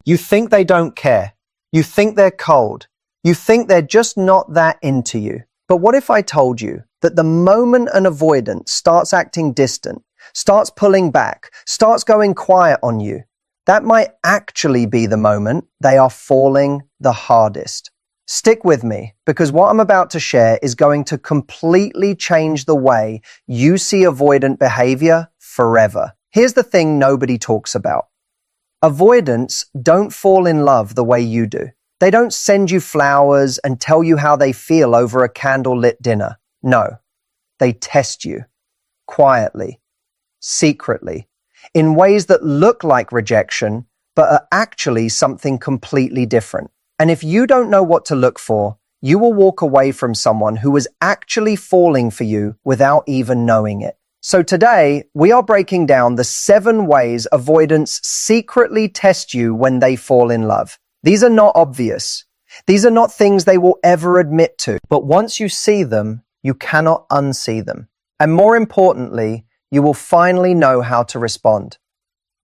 You think they don't care. You think they're cold. You think they're just not that into you. But what if I told you that the moment an avoidant starts acting distant, starts pulling back, starts going quiet on you, that might actually be the moment they are falling the hardest? Stick with me, because what I'm about to share is going to completely change the way you see avoidant behavior forever. Here's the thing nobody talks about. Avoidants don't fall in love the way you do. They don't send you flowers and tell you how they feel over a candlelit dinner. No, they test you quietly, secretly, in ways that look like rejection, but are actually something completely different. And if you don't know what to look for, you will walk away from someone who is actually falling for you without even knowing it. So today, we are breaking down the 7 ways avoidants secretly test you when they fall in love. These are not obvious. These are not things they will ever admit to. But once you see them, you cannot unsee them. And more importantly, you will finally know how to respond.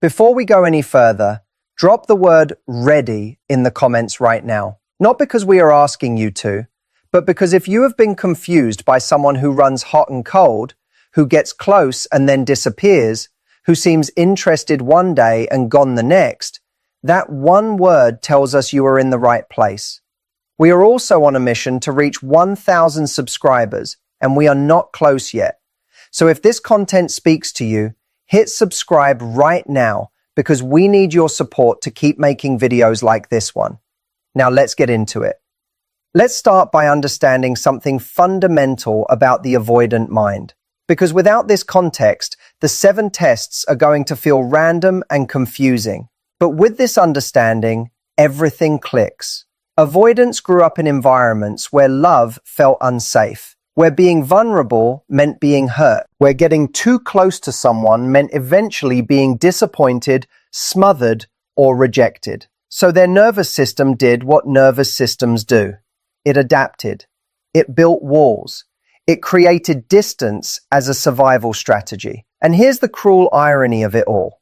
Before we go any further, drop the word ready in the comments right now. Not because we are asking you to, but because if you have been confused by someone who runs hot and cold, who gets close and then disappears, who seems interested one day and gone the next, that one word tells us you are in the right place. We are also on a mission to reach 1,000 subscribers, and we are not close yet. So if this content speaks to you, hit subscribe right now, because we need your support to keep making videos like this one. Now let's get into it. Let's start by understanding something fundamental about the avoidant mind. Because without this context, the 7 tests are going to feel random and confusing. But with this understanding, everything clicks. Avoidants grew up in environments where love felt unsafe, where being vulnerable meant being hurt, where getting too close to someone meant eventually being disappointed, smothered, or rejected. So their nervous system did what nervous systems do. It adapted. It built walls. It created distance as a survival strategy. And here's the cruel irony of it all.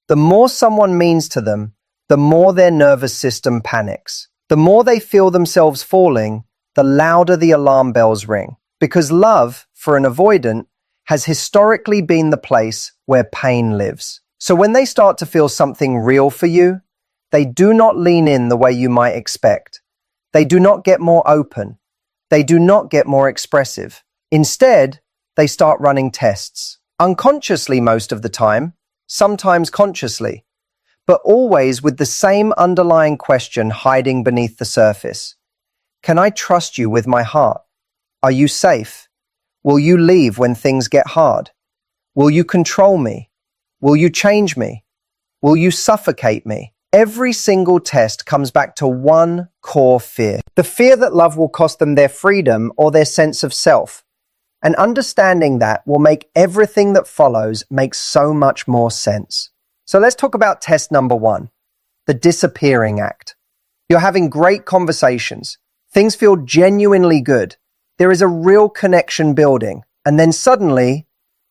The more someone means to them, the more their nervous system panics. The more they feel themselves falling, the louder the alarm bells ring. Because love, for an avoidant, has historically been the place where pain lives. So when they start to feel something real for you, they do not lean in the way you might expect. They do not get more open. They do not get more expressive. Instead, they start running tests. Unconsciously most of the time, sometimes consciously, but always with the same underlying question hiding beneath the surface. Can I trust you with my heart? Are you safe? Will you leave when things get hard? Will you control me? Will you change me? Will you suffocate me? Every single test comes back to one core fear. The fear that love will cost them their freedom or their sense of self. And understanding that will make everything that follows make so much more sense. So let's talk about test number 1, the disappearing act. You're having great conversations. Things feel genuinely good. There is a real connection building. And then suddenly,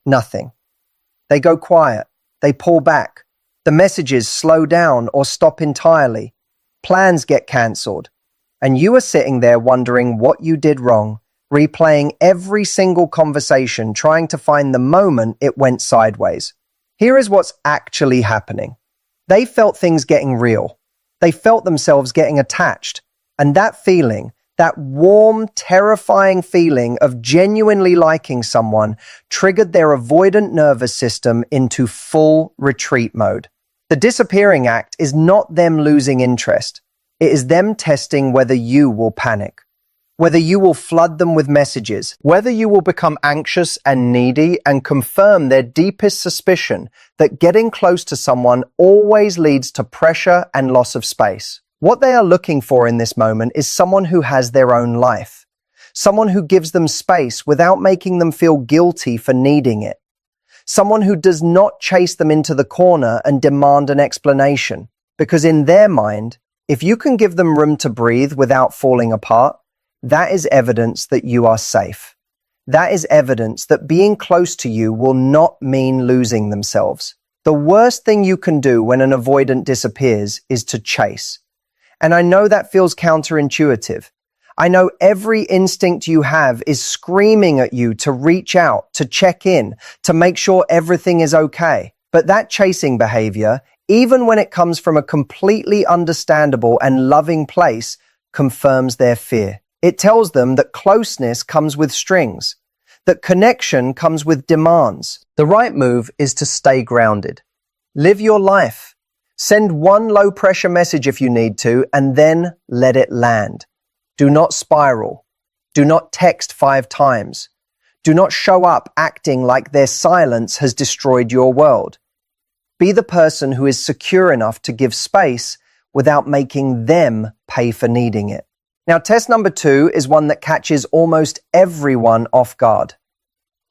nothing. They go quiet. They pull back. The messages slow down or stop entirely. Plans get cancelled. And you are sitting there wondering what you did wrong, replaying every single conversation, trying to find the moment it went sideways. Here is what's actually happening. They felt things getting real. They felt themselves getting attached. And that feeling, that warm, terrifying feeling of genuinely liking someone, triggered their avoidant nervous system into full retreat mode. The disappearing act is not them losing interest. It is them testing whether you will panic, whether you will flood them with messages, whether you will become anxious and needy and confirm their deepest suspicion that getting close to someone always leads to pressure and loss of space. What they are looking for in this moment is someone who has their own life, someone who gives them space without making them feel guilty for needing it, someone who does not chase them into the corner and demand an explanation. Because in their mind, if you can give them room to breathe without falling apart, that is evidence that you are safe. That is evidence that being close to you will not mean losing themselves. The worst thing you can do when an avoidant disappears is to chase. And I know that feels counterintuitive. I know every instinct you have is screaming at you to reach out, to check in, to make sure everything is okay. But that chasing behavior, even when it comes from a completely understandable and loving place, confirms their fear. It tells them that closeness comes with strings, that connection comes with demands. The right move is to stay grounded. Live your life. Send one low-pressure message if you need to, and then let it land. Do not spiral. Do not text 5 times. Do not show up acting like their silence has destroyed your world. Be the person who is secure enough to give space without making them pay for needing it. Now, test number 2 is one that catches almost everyone off guard.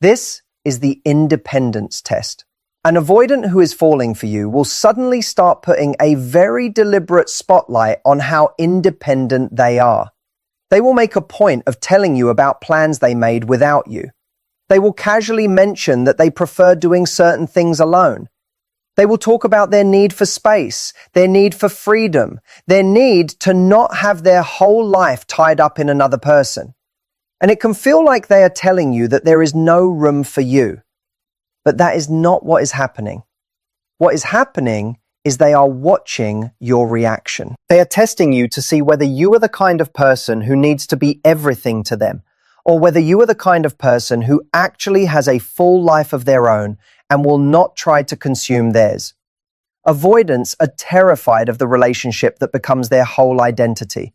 This is the independence test. An avoidant who is falling for you will suddenly start putting a very deliberate spotlight on how independent they are. They will make a point of telling you about plans they made without you. They will casually mention that they prefer doing certain things alone. They will talk about their need for space, their need for freedom, their need to not have their whole life tied up in another person. And it can feel like they are telling you that there is no room for you. But that is not what is happening. What is happening is they are watching your reaction. They are testing you to see whether you are the kind of person who needs to be everything to them, or whether you are the kind of person who actually has a full life of their own and will not try to consume theirs. Avoidants are terrified of the relationship that becomes their whole identity.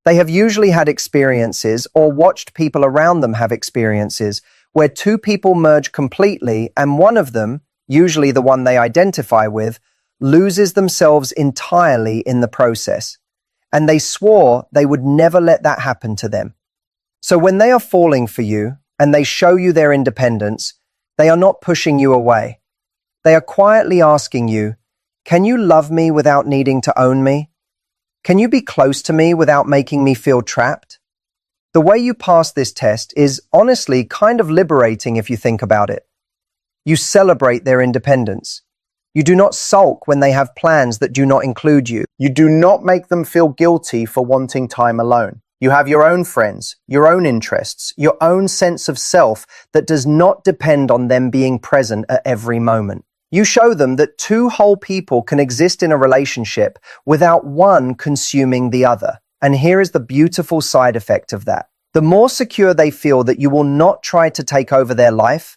They have usually had experiences or watched people around them have experiences where 2 people merge completely and one of them, usually the one they identify with, loses themselves entirely in the process. And they swore they would never let that happen to them. So when they are falling for you and they show you their independence, they are not pushing you away. They are quietly asking you, can you love me without needing to own me? Can you be close to me without making me feel trapped? The way you pass this test is honestly kind of liberating if you think about it. You celebrate their independence. You do not sulk when they have plans that do not include you. You do not make them feel guilty for wanting time alone. You have your own friends, your own interests, your own sense of self that does not depend on them being present at every moment. You show them that 2 whole people can exist in a relationship without one consuming the other. And here is the beautiful side effect of that. The more secure they feel that you will not try to take over their life,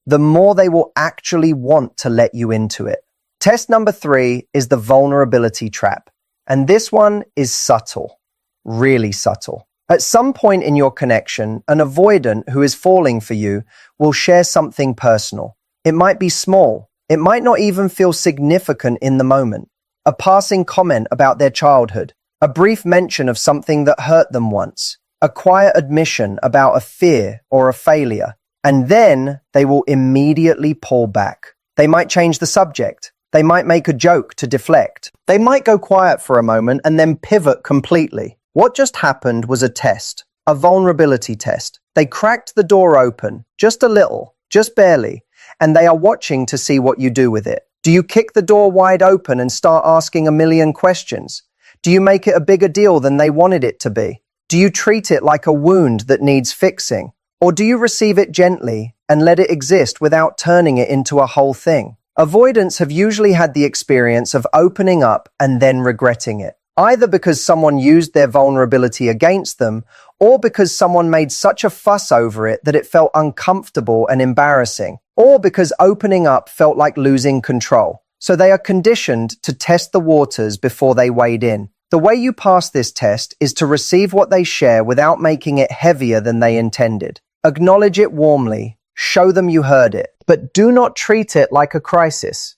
the more they will actually want to let you into it. Test number 3 is the vulnerability trap. And this one is subtle, really subtle. At some point in your connection, an avoidant who is falling for you will share something personal. It might be small. It might not even feel significant in the moment. A passing comment about their childhood, a brief mention of something that hurt them once, a quiet admission about a fear or a failure, and then they will immediately pull back. They might change the subject. They might make a joke to deflect. They might go quiet for a moment and then pivot completely. What just happened was a test, a vulnerability test. They cracked the door open, just a little, just barely, and they are watching to see what you do with it. Do you kick the door wide open and start asking a million questions? Do you make it a bigger deal than they wanted it to be? Do you treat it like a wound that needs fixing? Or do you receive it gently and let it exist without turning it into a whole thing? Avoidants have usually had the experience of opening up and then regretting it, either because someone used their vulnerability against them or because someone made such a fuss over it that it felt uncomfortable and embarrassing, or because opening up felt like losing control. So they are conditioned to test the waters before they wade in. The way you pass this test is to receive what they share without making it heavier than they intended. Acknowledge it warmly, show them you heard it, but do not treat it like a crisis.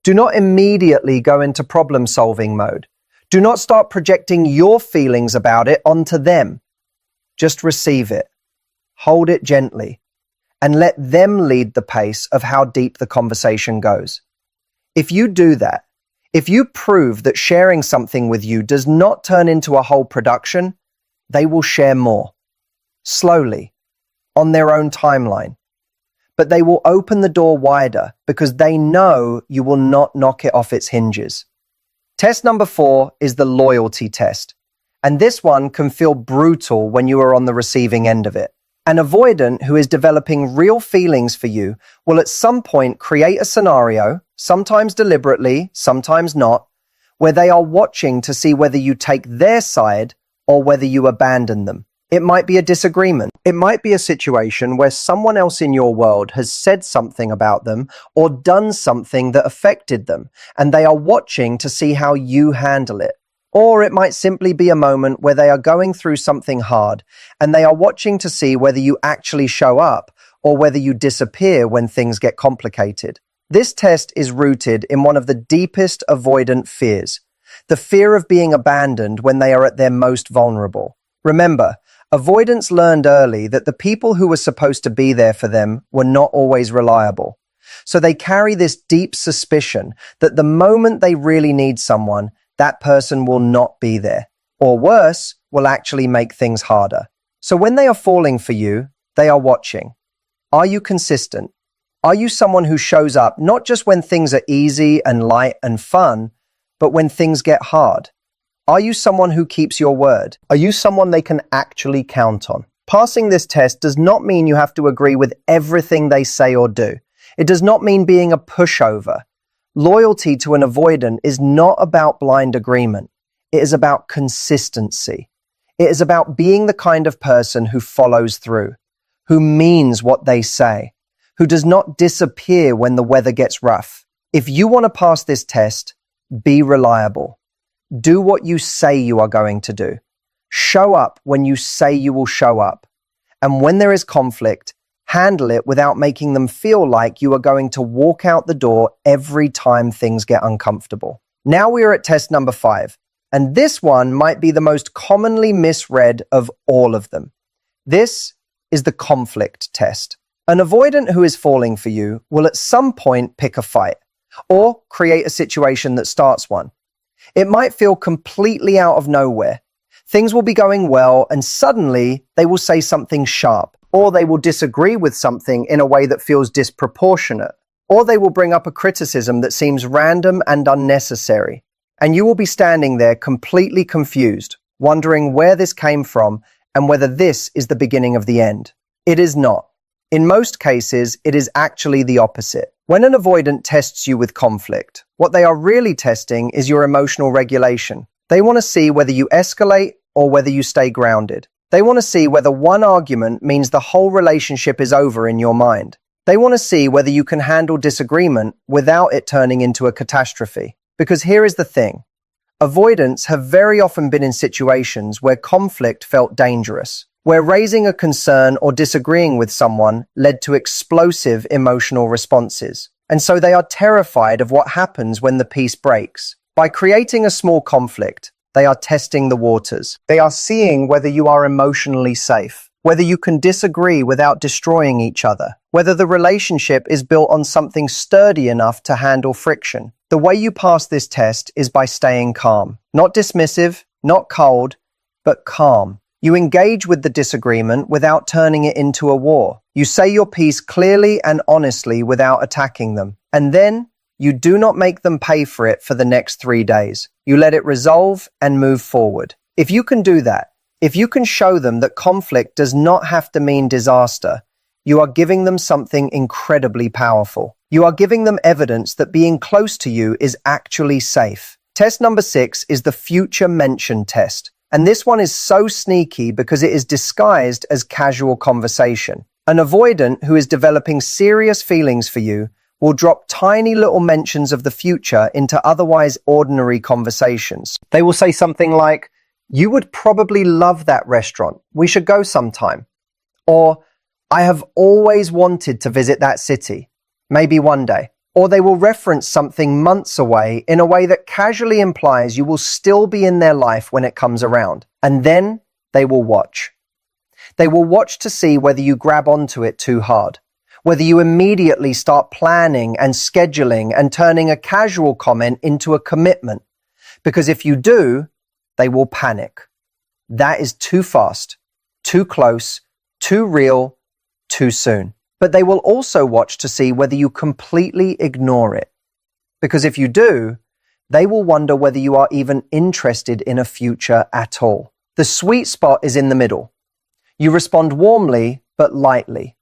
Do not immediately go into problem-solving mode. Do not start projecting your feelings about it onto them. Just receive it, hold it gently, and let them lead the pace of how deep the conversation goes. If you do that, if you prove that sharing something with you does not turn into a whole production, they will share more, slowly, on their own timeline. but they will open the door wider because they know you will not knock it off its hinges. Test number 4 is the loyalty test. And this one can feel brutal when you are on the receiving end of it. An avoidant who is developing real feelings for you will at some point create a scenario, sometimes deliberately, sometimes not, where they are watching to see whether you take their side or whether you abandon them. It might be a disagreement. It might be a situation where someone else in your world has said something about them or done something that affected them, and they are watching to see how you handle it. Or it might simply be a moment where they are going through something hard and they are watching to see whether you actually show up or whether you disappear when things get complicated. This test is rooted in one of the deepest avoidant fears, the fear of being abandoned when they are at their most vulnerable. Remember, avoidants learned early that the people who were supposed to be there for them were not always reliable. So they carry this deep suspicion that the moment they really need someone, that person will not be there, or worse, will actually make things harder. So when they are falling for you, they are watching. Are you consistent? Are you someone who shows up not just when things are easy and light and fun, but when things get hard? Are you someone who keeps your word? Are you someone they can actually count on? Passing this test does not mean you have to agree with everything they say or do. It does not mean being a pushover. Loyalty to an avoidant is not about blind agreement. It is about consistency. It is about being the kind of person who follows through, who means what they say, who does not disappear when the weather gets rough. If you want to pass this test, be reliable. Do what you say you are going to do. Show up when you say you will show up. And when there is conflict, handle it without making them feel like you are going to walk out the door every time things get uncomfortable. Now we are at test number 5, and this one might be the most commonly misread of all of them. This is the conflict test. An avoidant who is falling for you will at some point pick a fight or create a situation that starts one. It might feel completely out of nowhere. Things will be going well, and suddenly they will say something sharp. Or they will disagree with something in a way that feels disproportionate. Or they will bring up a criticism that seems random and unnecessary. And you will be standing there completely confused, wondering where this came from and whether this is the beginning of the end. It is not. In most cases, it is actually the opposite. When an avoidant tests you with conflict, what they are really testing is your emotional regulation. They want to see whether you escalate or whether you stay grounded. They want to see whether one argument means the whole relationship is over in your mind. They want to see whether you can handle disagreement without it turning into a catastrophe. Because here is the thing. Avoidants have very often been in situations where conflict felt dangerous, where raising a concern or disagreeing with someone led to explosive emotional responses. And so they are terrified of what happens when the peace breaks. By creating a small conflict, they are testing the waters. They are seeing whether you are emotionally safe, whether you can disagree without destroying each other, whether the relationship is built on something sturdy enough to handle friction. The way you pass this test is by staying calm. Not dismissive, not cold, but calm. You engage with the disagreement without turning it into a war. You say your piece clearly and honestly without attacking them. And then you do not make them pay for it for the next 3 days. You let it resolve and move forward. If you can do that, if you can show them that conflict does not have to mean disaster, you are giving them something incredibly powerful. You are giving them evidence that being close to you is actually safe. Test number 6 is the future mention test. And this one is so sneaky because it is disguised as casual conversation. An avoidant who is developing serious feelings for you will drop tiny little mentions of the future into otherwise ordinary conversations. They will say something like, "You would probably love that restaurant. We should go sometime." Or, "I have always wanted to visit that city. Maybe one day." Or they will reference something months away in a way that casually implies you will still be in their life when it comes around. And then they will watch. They will watch to see whether you grab onto it too hard, whether you immediately start planning and scheduling and turning a casual comment into a commitment. Because if you do, they will panic. That is too fast, too close, too real, too soon. But they will also watch to see whether you completely ignore it. Because if you do, they will wonder whether you are even interested in a future at all. The sweet spot is in the middle. You respond warmly, but lightly.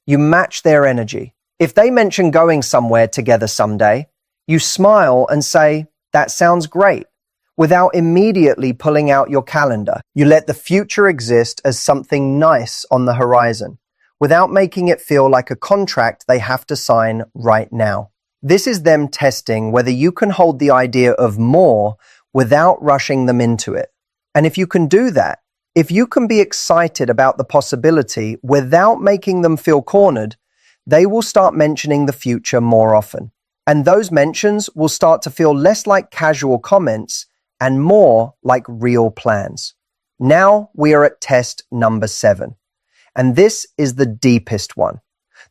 You match their energy. If they mention going somewhere together someday, you smile and say, "That sounds great," without immediately pulling out your calendar. You let the future exist as something nice on the horizon, without making it feel like a contract they have to sign right now. This is them testing whether you can hold the idea of more without rushing them into it. And if you can do that, if you can be excited about the possibility without making them feel cornered, they will start mentioning the future more often. And those mentions will start to feel less like casual comments and more like real plans. Now we are at test number 7. And this is the deepest one.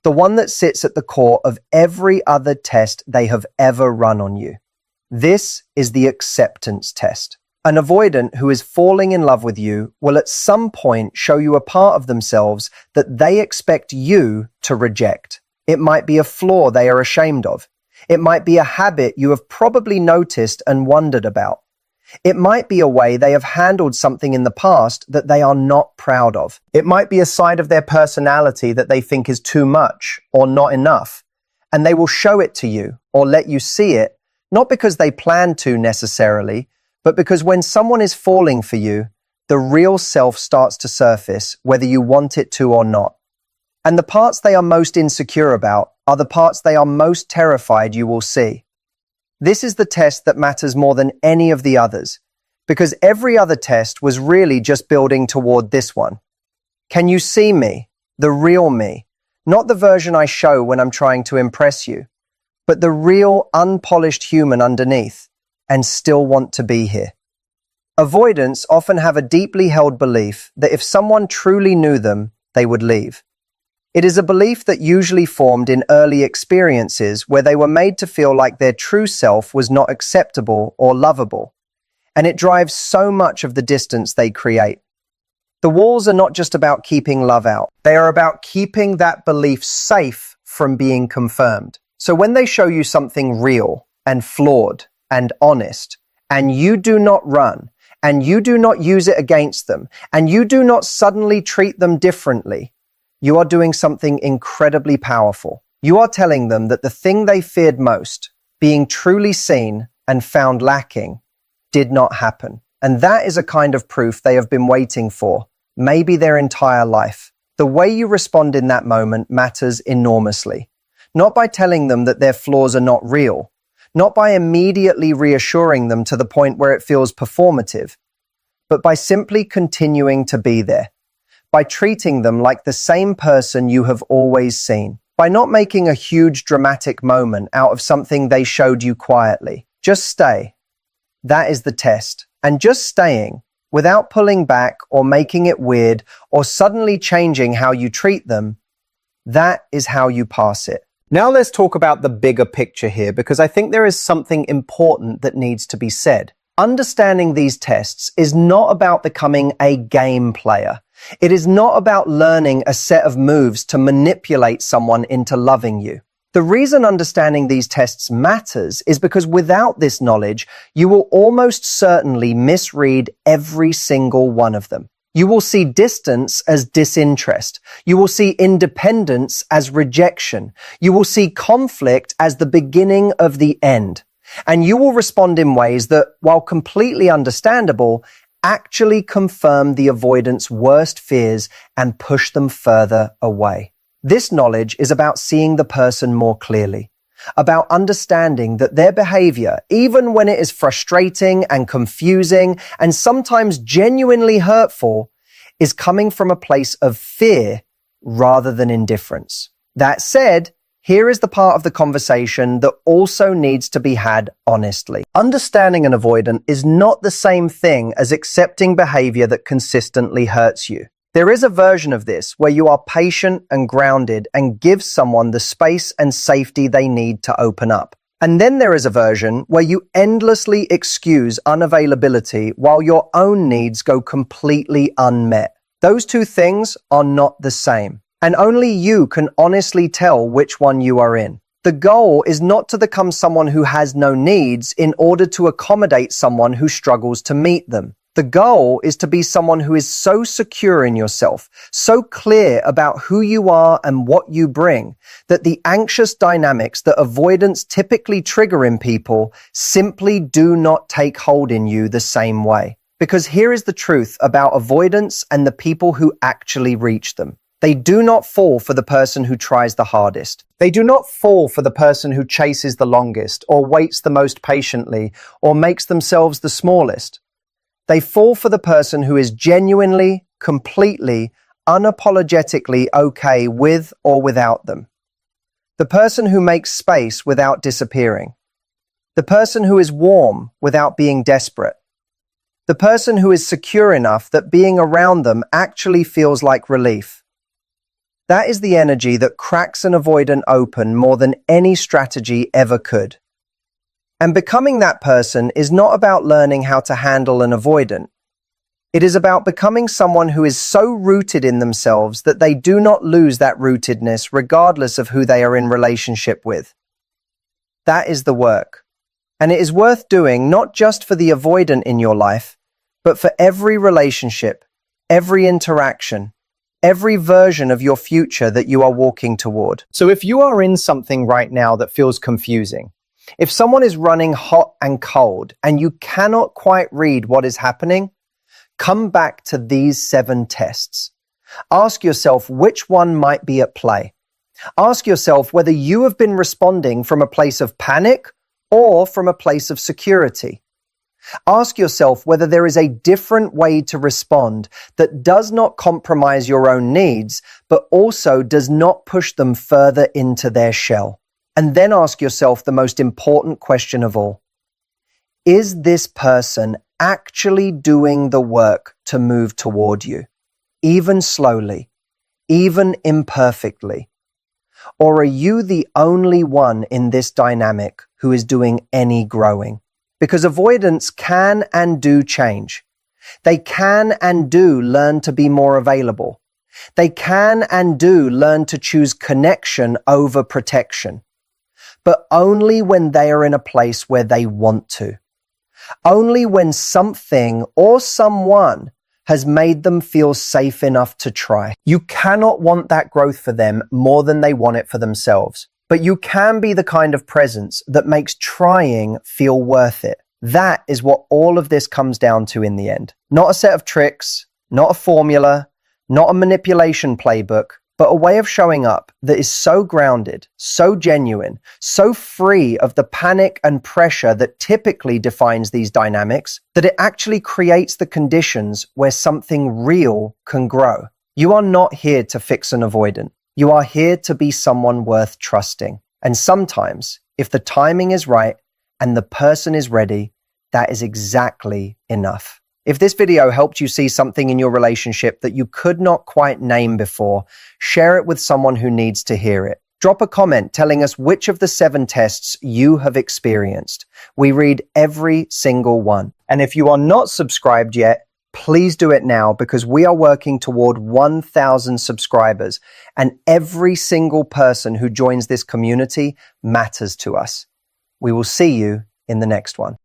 The one that sits at the core of every other test they have ever run on you. This is the acceptance test. An avoidant who is falling in love with you will at some point show you a part of themselves that they expect you to reject. It might be a flaw they are ashamed of. It might be a habit you have probably noticed and wondered about. It might be a way they have handled something in the past that they are not proud of. It might be a side of their personality that they think is too much or not enough, and they will show it to you or let you see it, not because they plan to necessarily, but because when someone is falling for you, the real self starts to surface, whether you want it to or not. And the parts they are most insecure about are the parts they are most terrified you will see. This is the test that matters more than any of the others, because every other test was really just building toward this one. Can you see me, the real me, not the version I show when I'm trying to impress you, but the real unpolished human underneath, and still want to be here? Avoidants often have a deeply held belief that if someone truly knew them, they would leave. It is a belief that usually formed in early experiences where they were made to feel like their true self was not acceptable or lovable, and it drives so much of the distance they create. The walls are not just about keeping love out. They are about keeping that belief safe from being confirmed. So when they show you something real and flawed and honest, and you do not run, and you do not use it against them, and you do not suddenly treat them differently, you are doing something incredibly powerful. You are telling them that the thing they feared most, being truly seen and found lacking, did not happen. And that is a kind of proof they have been waiting for, maybe their entire life. The way you respond in that moment matters enormously. Not by telling them that their flaws are not real, not by immediately reassuring them to the point where it feels performative, but by simply continuing to be there. By treating them like the same person you have always seen, by not making a huge dramatic moment out of something they showed you quietly. Just stay. That is the test. And just staying, without pulling back or making it weird or suddenly changing how you treat them, that is how you pass it. Now let's talk about the bigger picture here, because I think there is something important that needs to be said. Understanding these tests is not about becoming a game player. It is not about learning a set of moves to manipulate someone into loving you. The reason understanding these tests matters is because without this knowledge, you will almost certainly misread every single one of them. You will see distance as disinterest. You will see independence as rejection. You will see conflict as the beginning of the end. And you will respond in ways that, while completely understandable, actually confirm the avoidant's worst fears and push them further away. This knowledge is about seeing the person more clearly, about understanding that their behavior, even when it is frustrating and confusing and sometimes genuinely hurtful, is coming from a place of fear rather than indifference. That said, here is the part of the conversation that also needs to be had honestly. Understanding an avoidant is not the same thing as accepting behavior that consistently hurts you. There is a version of this where you are patient and grounded and give someone the space and safety they need to open up. And then there is a version where you endlessly excuse unavailability while your own needs go completely unmet. Those two things are not the same. And only you can honestly tell which one you are in. The goal is not to become someone who has no needs in order to accommodate someone who struggles to meet them. The goal is to be someone who is so secure in yourself, so clear about who you are and what you bring, that the anxious dynamics that avoidance typically trigger in people simply do not take hold in you the same way. Because here is the truth about avoidance and the people who actually reach them. They do not fall for the person who tries the hardest. They do not fall for the person who chases the longest, or waits the most patiently, or makes themselves the smallest. They fall for the person who is genuinely, completely, unapologetically okay with or without them. The person who makes space without disappearing. The person who is warm without being desperate. The person who is secure enough that being around them actually feels like relief. That is the energy that cracks an avoidant open more than any strategy ever could. And becoming that person is not about learning how to handle an avoidant. It is about becoming someone who is so rooted in themselves that they do not lose that rootedness regardless of who they are in relationship with. That is the work. And it is worth doing not just for the avoidant in your life, but for every relationship, every interaction, every version of your future that you are walking toward. So if you are in something right now that feels confusing, if someone is running hot and cold and you cannot quite read what is happening, come back to these 7 tests. Ask yourself which one might be at play. Ask yourself whether you have been responding from a place of panic or from a place of security. Ask yourself whether there is a different way to respond that does not compromise your own needs, but also does not push them further into their shell. And then ask yourself the most important question of all. Is this person actually doing the work to move toward you, even slowly, even imperfectly? Or are you the only one in this dynamic who is doing any growing? Because avoidants can and do change. They can and do learn to be more available. They can and do learn to choose connection over protection. But only when they are in a place where they want to. Only when something or someone has made them feel safe enough to try. You cannot want that growth for them more than they want it for themselves. But you can be the kind of presence that makes trying feel worth it. That is what all of this comes down to in the end. Not a set of tricks, not a formula, not a manipulation playbook, but a way of showing up that is so grounded, so genuine, so free of the panic and pressure that typically defines these dynamics, that it actually creates the conditions where something real can grow. You are not here to fix an avoidant. You are here to be someone worth trusting. And sometimes, if the timing is right and the person is ready, that is exactly enough. If this video helped you see something in your relationship that you could not quite name before, share it with someone who needs to hear it. Drop a comment telling us which of the 7 tests you have experienced. We read every single one. And if you are not subscribed yet, please do it now, because we are working toward 1,000 subscribers, and every single person who joins this community matters to us. We will see you in the next one.